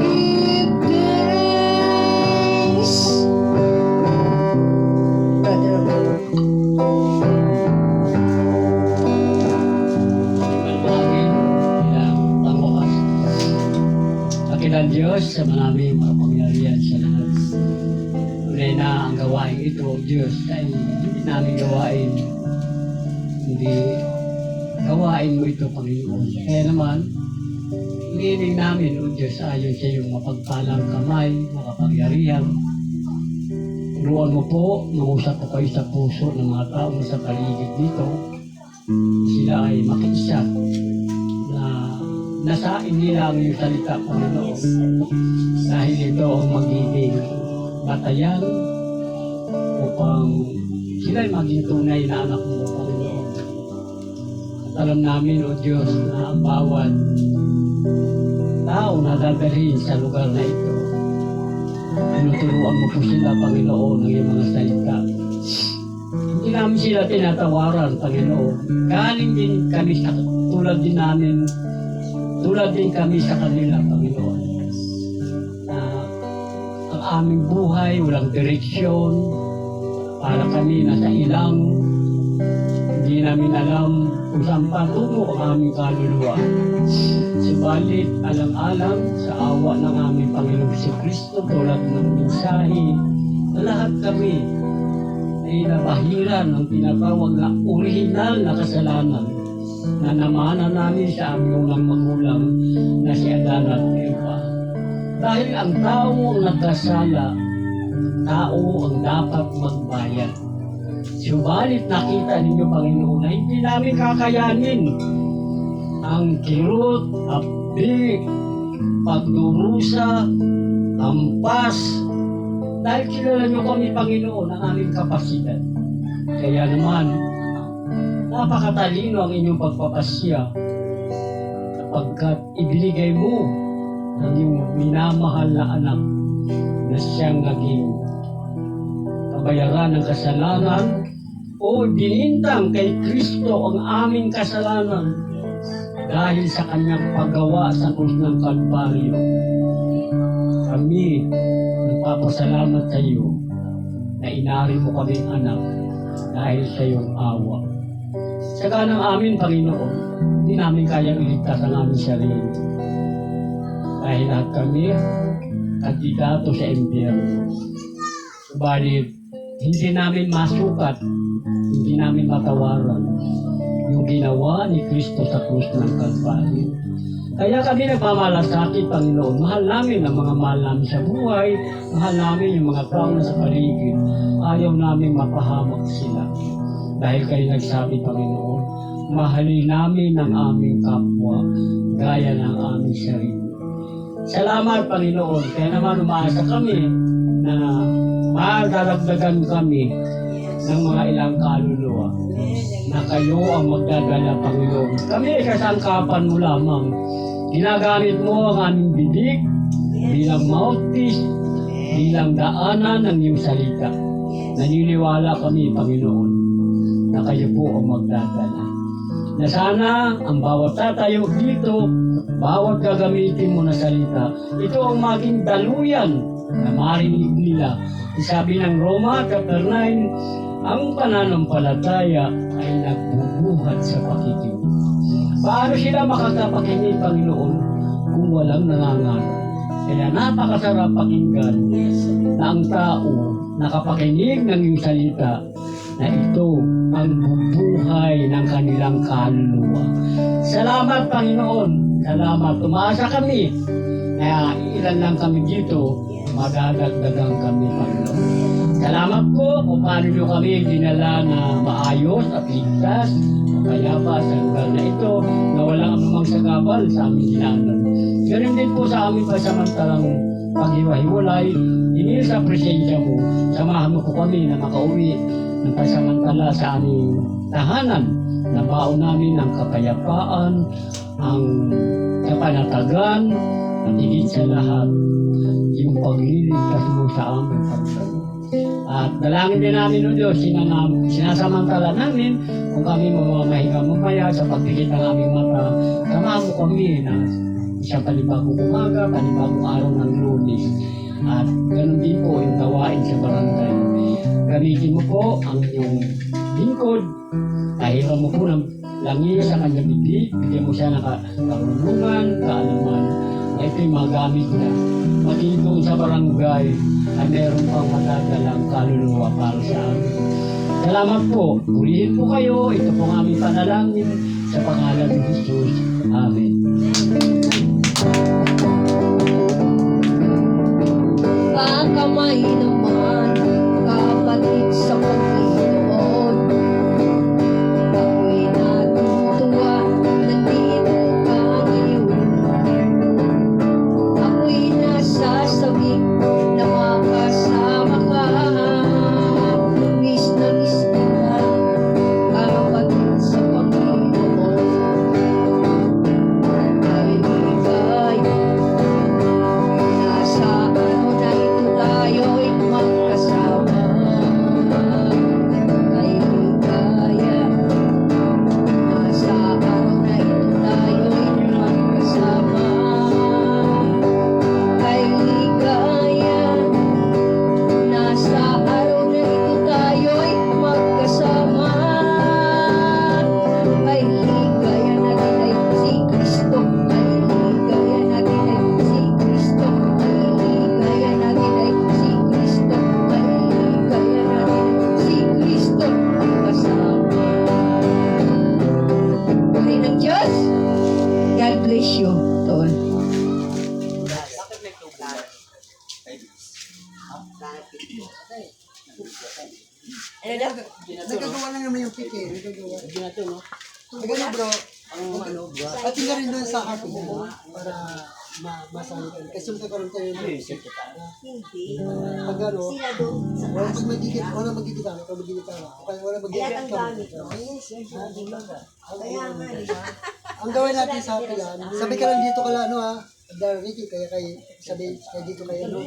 Give thanks. Manalangin bilang pangwakas. Dakilang Diyos sa maraming makapangyarihan sa lahat. Tunay na ang gawain ito, Diyos, ay hindi namin gawain. Hindi gawain mo ito, Panginoon. Kaya naman, hinihiling namin, O Diyos, ayon sa iyong mapagpalang kamay, makapangyarihan. Turuan mo po, mangusap po kayo sa puso ng mga tao sa paligid dito. Sila ay makiisa na nasain nila ang iyong salita, Panginoon. Dahil ito ang magiging batayan upang sila ay maging tunay na anak mo, Panginoon. At alam namin, O Diyos, na ang bawat tao na dadalhin sa lugar na ito, tinuturuan mo po sila, Panginoon, ng iyong mga salita. Hindi namin sila tinatawaran, Panginoon. Galing din kami sa tulad din kami sa kanila, Panginoon. Na ang aming buhay, walang direksyon. Para kami nasa ilang, hindi namin alam kung saan patungo ang aming kaluluwa. Subalit, alang-alang sa awa ng aming Panginoong si Kristo, tulad ng mensahe na lahat kami ay nabahiran ng tinatawag na orihinal na kasalanan na namana namin sa aming unang magulang na si Adan at Eva. Dahil ang tao ang nagkasala, tao ang dapat magbayad. Subalit nakita ninyo, Panginoon, na hindi namin kakayanin ang kirot, abdi, pagdurusa, ampas. Dahil kilala nyo kami, Panginoon, ang aming kapasidad. Kaya naman, napakatalino ang inyong pagpapasya sapagkat ibinigay mo ang iyong minamahal na anak na siyang naging kabayaran ng kasalanan o binintang kay Kristo ang aming kasalanan dahil sa kanyang paggawa sa krus ng Kalbaryo. Kami nagpapasalamat sa iyo na inari mo kaming anak dahil sa iyong awa. Sa ganang amin, Panginoon, hindi namin kayang iligtas ang aming sarili. Dahil lahat kami kandidato sa impyerno. Subalit, hindi namin masukat, hindi namin matawaran yung ginawa ni Kristo sa krus ng Kalbaryo. Kaya kami nagmamalasakit, Panginoon. Mahal namin ang mga mahal namin sa buhay, mahal namin yung mga tao na sa paligid. Ayaw namin mapahamak sila. Dahil kayo nagsabi, Panginoon, mahalin namin ang aming kapwa, gaya ng aming sarili. Salamat, Panginoon. Kaya naman umaasa kami na madadagdagan kami ng mga ilang kaluluwa na kayo ang magdadala, Panginoon. Kami kasangkapan mo lamang. Ginagamit mo ang aming bibig bilang mouthpiece, bilang daanan ng iyong salita. Naniniwala kami, Panginoon, na kayo po ang magdadala. Na sana ang bawat tatayo dito, bawat gagamitin mo na salita, ito ang maging daluyan na marinig nila. Sabi ng Roma, chapter 9, ang pananampalataya ay nagbubuhat sa pakikinig. Paano sila makakapakinig, Panginoon, kung walang nangangaral? Kaya napakasarap pakinggan na ang tao nakapakinig ng iyong salita na ito ang bubuhay ng kanilang kaluluwa. Salamat, Panginoon. Salamat. Tumaasa kami. Kaya ilan lang kami dito, madadagdagan kami, Panginoon. Salamat po kung paano nyo kami dinala na maayos at ligtas, mapayapa sa lugar na ito, na walang anumang sagabal sa aming dinaanan. Ganun din po sa aming pasamantalang paghiwa-hiwalay, hindi sa presensya mo, samahan mo po kami na makauwi ng pasamantala sa aming tahanan, na baon namin ang kapayapaan, ang kapanatagan, at higit sa lahat, yung pagliligtas mo sa aming pagkakas. At dalangin din namin, O Diyos, sinasamantala namin kung kami mamamahinga mamaya sa pagpikit ng aming mata. Samahan mo kami na isang panibagong umaga, panibagong araw ng Lunes. At ganun din po yung gawain sa barangay. Gamitin mo po ang iyong lingkod. Tahiran mo po ng langis sa kanyang bibig. Bigyan mo siya ng karunungan, kaalaman. Ito'y magamit niya. Maging doon sa barangay ay meron pang matagalang kaluluwa para sa amin. Salamat po. Purihin po kayo. Ito po ang aming panalangin sa pangalan ni Jesus. Amen. Baka may naman kapatid sa Panginoon. Ako'y natutuwa, nandito ka ngayon. Ako'y nasasabik na makasama ka. Miss na miss kita, kapatid sa Panginoon. Diyos. God bless you, Tol. Ano daw? Nagagawa lang naman yung pick eh. Nagagawa. Nagano bro, at tingnan rin doon sa akin para masanay ka. Kasi magkakaroon tayo ng music. Hindi. Pag ano, Sila doon sa wala taas. wala magigitara, wala magigitara. Wala Lahat magigitara. ang gamit. Kaya nga, di ba? Ang gawin natin sa akin lang, sabi ka lang dito ka lang, ano ha, Ricky, kaya sabi, kaya dito kayo, ano.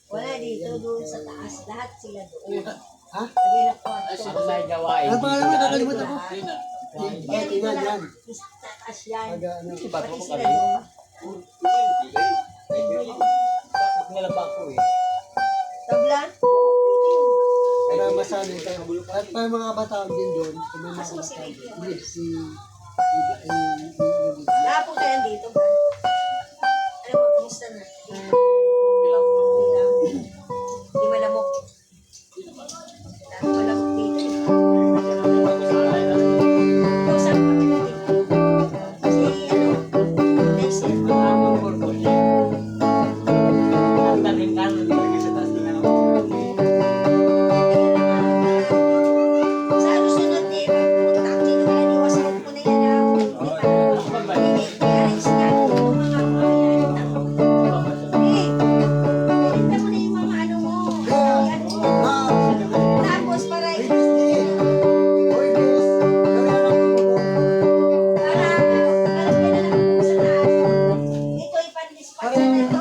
Wala dito, doon sa taas. Lahat sila doon. Ha? Lagay na kwarto. Sa may gawain. Ano pangalan mo? Nakalimutan ko. Yan, dito Yan, yan. lang. Sa taas yan. Pag, ano, Pati sila doon. Tabla? para masanay tayo. At para mga kabataan din doon, kung may mga kabataan, hindi, Lapo ka yan dito, ba? Ano mo, kumusta na? Di malamok. Dami malamok dito. Ikaw, saan ka dito? Kasi, ano, next year. Sa susunod eh, pagpunta ako dito, iwasan ko na yan ah. I-arrange na yung mga yan. Pinita mo na yung mga ano mo. Yan. Tapos para ito ipan-dispatch na ito.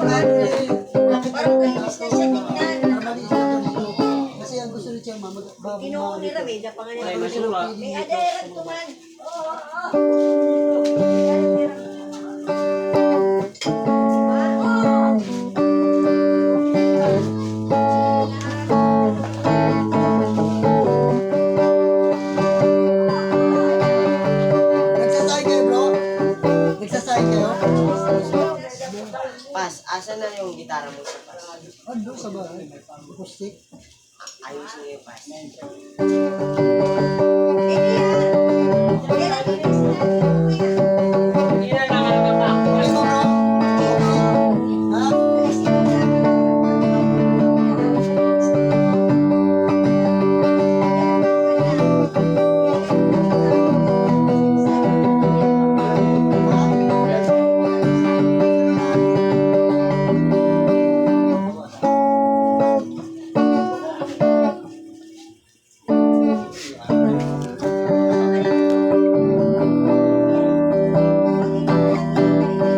Parang kainis na siya tingnan. kasi ang gusto ni Chema, Kinuha ni Rameda pa nga niya. May aderan ko man. Oo, oo. Nagsasay kayo bro? Nagsasay kayo? Pas, asa na yung gitara mo sa pas? Ano sa bahay? Acoustic? Ayusin niyo yung pas.